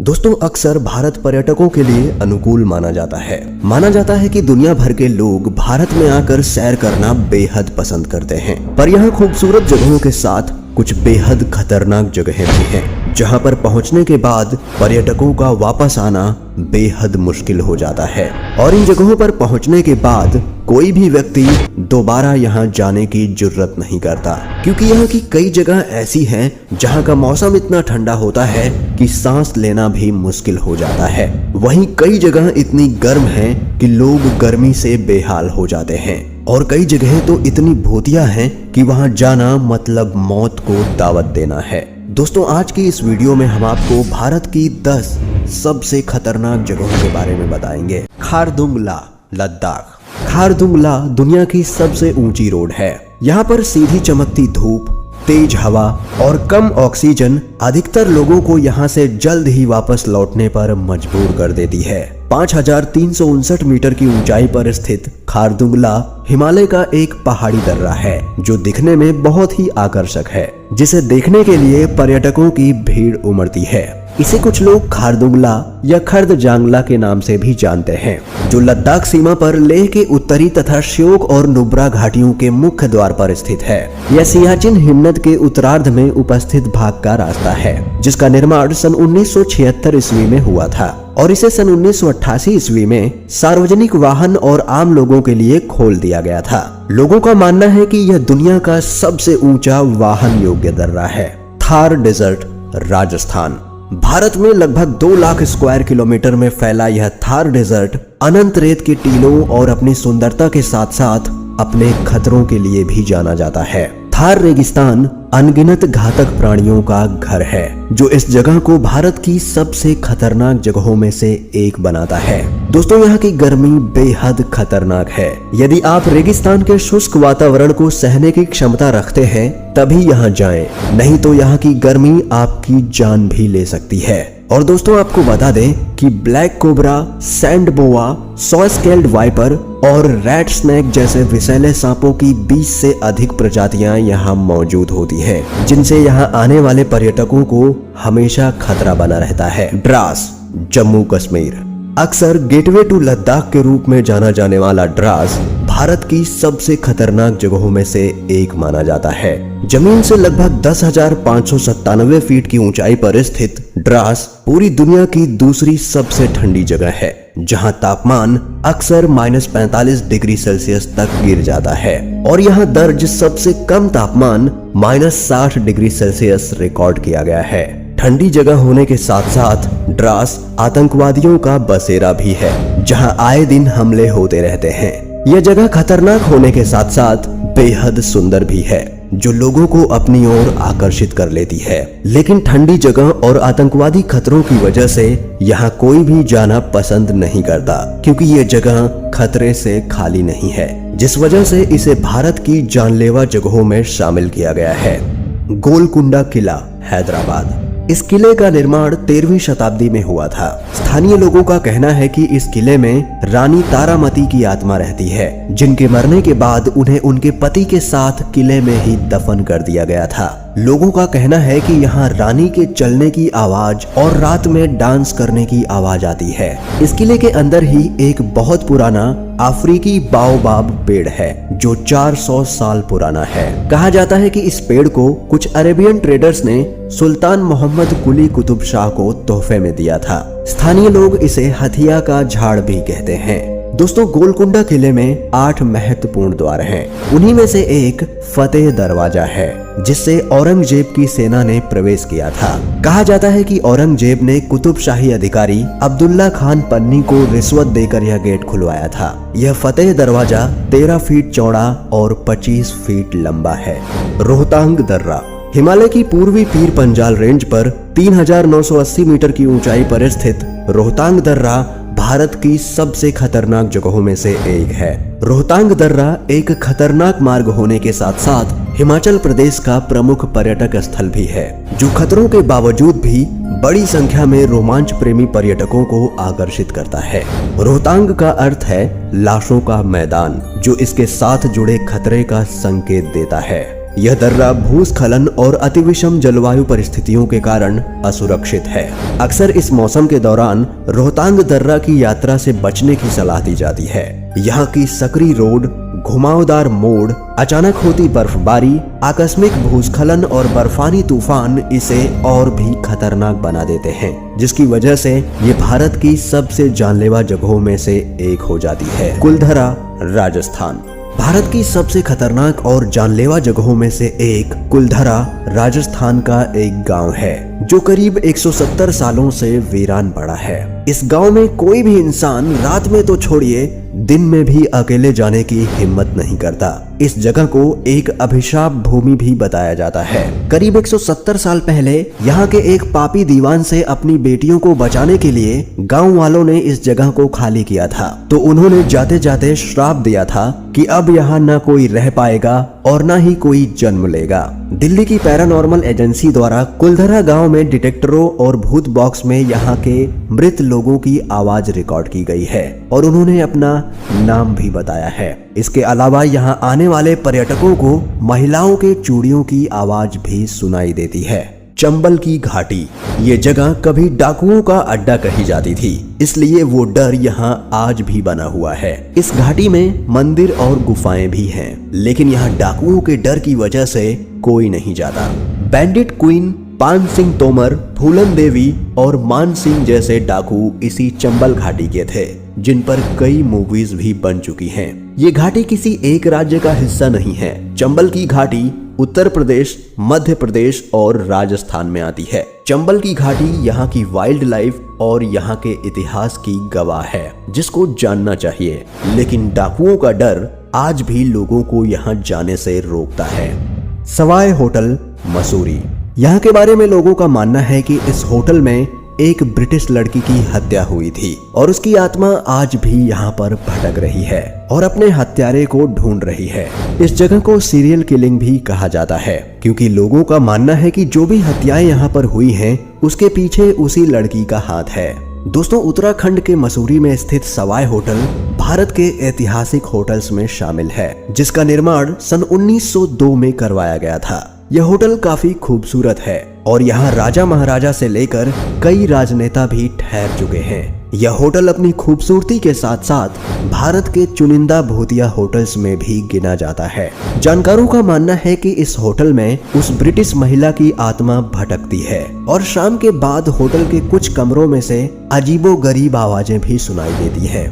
दोस्तों, अक्सर भारत पर्यटकों के लिए अनुकूल माना जाता है। माना जाता है कि दुनिया भर के लोग भारत में आकर सैर करना बेहद पसंद करते हैं। पर यहाँ खूबसूरत जगहों के साथ कुछ बेहद खतरनाक जगहें भी हैं, जहाँ पर पहुँचने के बाद पर्यटकों का वापस आना बेहद मुश्किल हो जाता है। और इन जगहों पर पहुँचने के बाद कोई भी व्यक्ति दोबारा यहाँ जाने की जुर्रत नहीं करता, क्योंकि यहाँ की कई जगह ऐसी हैं जहाँ का मौसम इतना ठंडा होता है कि सांस लेना भी मुश्किल हो जाता है। वहीं कई जगह इतनी गर्म हैं कि लोग गर्मी से बेहाल हो जाते हैं, और कई जगहें तो इतनी भूतिया हैं कि वहां जाना मतलब मौत को दावत देना है। दोस्तों, आज की इस वीडियो में हम आपको भारत की 10 सबसे खतरनाक जगहों के बारे में बताएंगे। खारदुंग ला, लद्दाख। खारदुंग ला दुनिया की सबसे ऊंची रोड है। यहाँ पर सीधी चमकती धूप, तेज हवा और कम ऑक्सीजन अधिकतर लोगों को यहाँ से जल्द ही वापस लौटने पर मजबूर कर देती है। 5359 मीटर की ऊंचाई पर स्थित खारदुंग ला हिमालय का एक पहाड़ी दर्रा है, जो दिखने में बहुत ही आकर्षक है, जिसे देखने के लिए पर्यटकों की भीड़ उमड़ती है। इसे कुछ लोग खारदुंगला या खर्दजांगला के नाम से भी जानते हैं, जो लद्दाख सीमा पर लेह के उत्तरी तथा श्योक और नुब्रा घाटियों के मुख्य द्वार पर स्थित है। यह सियाचिन हिमनद के उत्तरार्ध में उपस्थित भाग का रास्ता है, जिसका निर्माण सन 1976 ईस्वी में हुआ था, और इसे सन 1988 ईस्वी में सार्वजनिक वाहन और आम लोगों के लिए खोल दिया गया था। लोगों का मानना है कि यह दुनिया का सबसे ऊंचा वाहन योग्य दर्रा है। थार डेजर्ट, राजस्थान। भारत में लगभग 2 लाख स्क्वायर किलोमीटर में फैला यह थार डेजर्ट अनंत रेत के टीलों और अपनी सुंदरता के साथ साथ अपने खतरों के लिए भी जाना जाता है। थार रेगिस्तान अनगिनत घातक प्राणियों का घर है, जो इस जगह को भारत की सबसे खतरनाक जगहों में से एक बनाता है। दोस्तों, यहाँ की गर्मी बेहद खतरनाक है। यदि आप रेगिस्तान के शुष्क वातावरण को सहने की क्षमता रखते हैं तभी यहाँ जाएं, नहीं तो यहाँ की गर्मी आपकी जान भी ले सकती है। और दोस्तों, आपको बता दें कि ब्लैक कोबरा, सैंड बोआ, सॉ स्केल्ड वाइपर और रैट स्नेक जैसे विषैले सांपों की 20 से अधिक प्रजातियां यहाँ मौजूद होती हैं, जिनसे यहाँ आने वाले पर्यटकों को हमेशा खतरा बना रहता है। द्रास, जम्मू कश्मीर। अक्सर गेटवे टू लद्दाख के रूप में जाना जाने वाला द्रास भारत की सबसे खतरनाक जगहों में से एक माना जाता है। जमीन से लगभग 10,597 फीट की ऊंचाई पर स्थित द्रास पूरी दुनिया की दूसरी सबसे ठंडी जगह है, जहां तापमान अक्सर -45 डिग्री सेल्सियस तक गिर जाता है, और यहाँ दर्ज सबसे कम तापमान -60 डिग्री सेल्सियस रिकॉर्ड किया गया है। ठंडी जगह होने के साथ साथ द्रास आतंकवादियों का बसेरा भी है, जहां आए दिन हमले होते रहते हैं। यह जगह खतरनाक होने के साथ साथ बेहद सुंदर भी है, जो लोगों को अपनी ओर आकर्षित कर लेती है। लेकिन ठंडी जगह और आतंकवादी खतरों की वजह से यहाँ कोई भी जाना पसंद नहीं करता, क्योंकि ये जगह खतरे से खाली नहीं है, जिस वजह से इसे भारत की जानलेवा जगहों में शामिल किया गया है। गोलकुंडा किला, हैदराबाद। इस किले का निर्माण 13वीं शताब्दी में हुआ था। स्थानीय लोगों का कहना है कि इस किले में रानी तारामती की आत्मा रहती है, जिनके मरने के बाद उन्हें उनके पति के साथ किले में ही दफन कर दिया गया था। लोगों का कहना है कि यहाँ रानी के चलने की आवाज और रात में डांस करने की आवाज आती है। इस किले के अंदर ही एक बहुत पुराना अफ्रीकी बाओबाब पेड़ है, जो 400 साल पुराना है। कहा जाता है कि इस पेड़ को कुछ अरेबियन ट्रेडर्स ने सुल्तान मोहम्मद कुली कुतुब शाह को तोहफे में दिया था। स्थानीय लोग इसे हथिया का झाड़ भी कहते हैं। दोस्तों, गोलकुंडा किले में 8 महत्वपूर्ण द्वार हैं। उन्हीं में से एक फतेह दरवाजा है, जिससे औरंगजेब की सेना ने प्रवेश किया था। कहा जाता है कि औरंगजेब ने कुतुब शाही अधिकारी अब्दुल्ला खान पन्नी को रिश्वत देकर यह गेट खुलवाया था। यह फतेह दरवाजा 13 फीट चौड़ा और 25 फीट लंबा है। रोहतांग दर्रा। हिमालय की पूर्वी पीर पंजाल रेंज पर 3980 मीटर की ऊंचाई पर स्थित रोहतांग दर्रा भारत की सबसे खतरनाक जगहों में से एक है। रोहतांग दर्रा एक खतरनाक मार्ग होने के साथ साथ हिमाचल प्रदेश का प्रमुख पर्यटक स्थल भी है, जो खतरों के बावजूद भी बड़ी संख्या में रोमांच प्रेमी पर्यटकों को आकर्षित करता है। रोहतांग का अर्थ है लाशों का मैदान, जो इसके साथ जुड़े खतरे का संकेत देता है। यह दर्रा भूस्खलन और अतिविषम जलवायु परिस्थितियों के कारण असुरक्षित है। अक्सर इस मौसम के दौरान रोहतांग दर्रा की यात्रा से बचने की सलाह दी जाती है। यहाँ की सकरी रोड, घुमावदार मोड़, अचानक होती बर्फबारी, आकस्मिक भूस्खलन और बर्फानी तूफान इसे और भी खतरनाक बना देते हैं, जिसकी वजह से ये भारत की सबसे जानलेवा जगहों में से एक हो जाती है। कुलधरा, राजस्थान। भारत की सबसे खतरनाक और जानलेवा जगहों में से एक कुलधरा राजस्थान का एक गांव है, जो करीब 170 सालों से वीरान पड़ा है। इस गांव में कोई भी इंसान रात में तो छोड़िए, दिन में भी अकेले जाने की हिम्मत नहीं करता। इस जगह को एक अभिशाप भूमि भी बताया जाता है। करीब 170 साल पहले यहाँ के एक पापी दीवान से अपनी बेटियों को बचाने के लिए गांव वालों ने इस जगह को खाली किया था। तो उन्होंने जाते जाते श्राप दिया था कि अब यहाँ न कोई रह पाएगा और न ही कोई जन्म लेगा। दिल्ली की पैरानॉर्मल एजेंसी द्वारा कुलधरा गांव में डिटेक्टरों और भूत बॉक्स में यहाँ के मृत लोगों की आवाज रिकॉर्ड की गई है और उन्होंने अपना नाम भी बताया है। इसके अलावा यहाँ आने वाले पर्यटकों को महिलाओं के चूड़ियों की आवाज भी सुनाई देती है। चंबल की घाटी, ये जगह कभी डाकुओं का अड्डा कही जाती थी, इसलिए वो डर यहाँ आज भी बना हुआ है। इस घाटी में मंदिर और गुफाएं भी हैं, लेकिन यहाँ डाकुओं के डर की वजह से कोई नहीं जाता। बैंडिट क्वीन, पान सिंह तोमर, फूलन देवी और मान सिंह जैसे डाकू इसी चंबल घाटी के थे, जिन पर कई मूवीज भी बन चुकी हैं। ये घाटी किसी एक राज्य का हिस्सा नहीं है। चंबल की घाटी उत्तर प्रदेश, मध्य प्रदेश और राजस्थान में आती है। चंबल की घाटी यहाँ की वाइल्ड लाइफ और यहाँ के इतिहास की गवाह है, जिसको जानना चाहिए। लेकिन डाकुओं का डर आज भी लोगों को यहाँ जाने से रोकता है। सवाई होटल, मसूरी। यहाँ के बारे में लोगों का मानना है कि इस होटल में एक ब्रिटिश लड़की की हत्या हुई थी और उसकी आत्मा आज भी यहाँ पर भटक रही है और अपने हत्यारे को ढूंढ रही है। इस जगह को सीरियल किलिंग भी कहा जाता है, क्योंकि लोगों का मानना है कि जो भी हत्याएं यहाँ पर हुई हैं, उसके पीछे उसी लड़की का हाथ है। दोस्तों, उत्तराखंड के मसूरी में स्थित सवाई होटल भारत के ऐतिहासिक होटल्स में शामिल है, जिसका निर्माण सन 1902 में करवाया गया था। यह होटल काफी खूबसूरत है और यहाँ राजा महाराजा से लेकर कई राजनेता भी ठहर चुके हैं। यह होटल अपनी खूबसूरती के साथ साथ भारत के चुनिंदा भूतिया होटल्स में भी गिना जाता है। जानकारों का मानना है कि इस होटल में उस ब्रिटिश महिला की आत्मा भटकती है और शाम के बाद होटल के कुछ कमरों में से अजीबोगरीब आवाजें भी सुनाई देती है।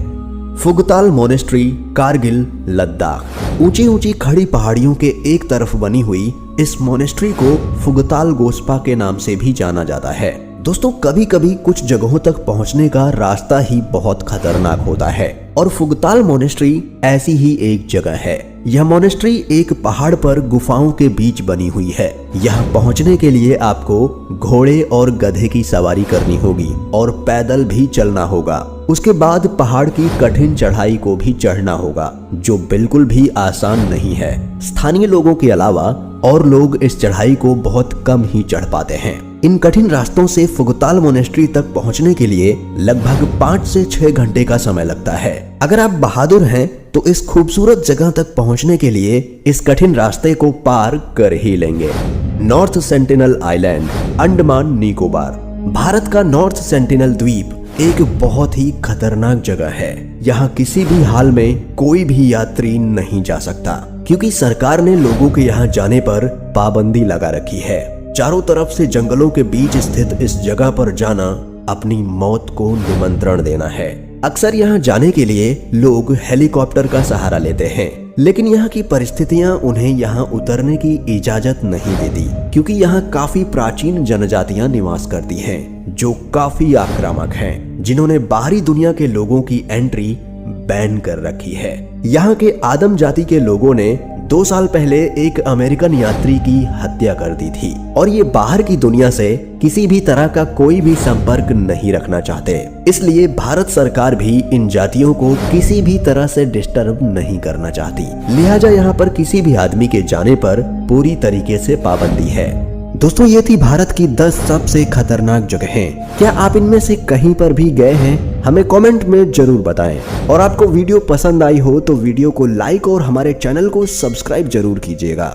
फुगताल मोनेस्ट्री, कारगिल, लद्दाख। ऊंची ऊंची खड़ी पहाड़ियों के एक तरफ बनी हुई इस मोनेस्ट्री को फुगताल गोस्पा के नाम से भी जाना जाता है। दोस्तों, कभी कभी कुछ जगहों तक पहुंचने का रास्ता ही बहुत खतरनाक होता है और फुगताल मोनेस्ट्री ऐसी ही एक जगह है। यह मोनेस्ट्री एक पहाड़ पर गुफाओं के बीच बनी हुई है। यहाँ पहुँचने के लिए आपको घोड़े और गधे की सवारी करनी होगी और पैदल भी चलना होगा। उसके बाद पहाड़ की कठिन चढ़ाई को भी चढ़ना होगा, जो बिल्कुल भी आसान नहीं है। स्थानीय लोगों के अलावा और लोग इस चढ़ाई को बहुत कम ही चढ़ पाते हैं। इन कठिन रास्तों से फुगताल मोनेस्ट्री तक पहुंचने के लिए लगभग 5 से 6 घंटे का समय लगता है। अगर आप बहादुर हैं तो इस खूबसूरत जगह तक पहुंचने के लिए इस कठिन रास्ते को पार कर ही लेंगे। North sentinel island, Andaman Nicobar. Bharat का नॉर्थ सेंटिनल द्वीप एक बहुत ही खतरनाक जगह है। यहाँ किसी भी हाल में कोई भी यात्री नहीं जा सकता, क्योंकि सरकार ने लोगों के यहाँ जाने पर पाबंदी लगा रखी है। चारों तरफ से जंगलों के बीच स्थित इस जगह पर जाना अपनी मौत को निमंत्रण देना है। अक्सर यहाँ जाने के लिए लोग हेलीकॉप्टर का सहारा लेते हैं, लेकिन यहाँ की परिस्थितियाँ उन्हें यहाँ उतरने की इजाजत नहीं देती, क्योंकि यहाँ काफी प्राचीन जनजातियाँ निवास करती हैं, जो काफी आक्रामक हैं, जिन्होंने बाहरी दुनिया के लोगों की एंट्री बैन कर रखी है। यहाँ के आदम जाति के लोगों ने 2 साल पहले एक अमेरिकन यात्री की हत्या कर दी थी और ये बाहर की दुनिया से किसी भी तरह का कोई भी संपर्क नहीं रखना चाहते। इसलिए भारत सरकार भी इन जातियों को किसी भी तरह से डिस्टर्ब नहीं करना चाहती। लिहाजा यहाँ पर किसी भी आदमी के जाने पर पूरी तरीके से पाबंदी है। दोस्तों, ये थी भारत की 10 सबसे खतरनाक जगहें। क्या आप इनमें से कहीं पर भी गए हैं? हमें कमेंट में जरूर बताएं। और आपको वीडियो पसंद आई हो तो वीडियो को लाइक और हमारे चैनल को सब्सक्राइब जरूर कीजिएगा।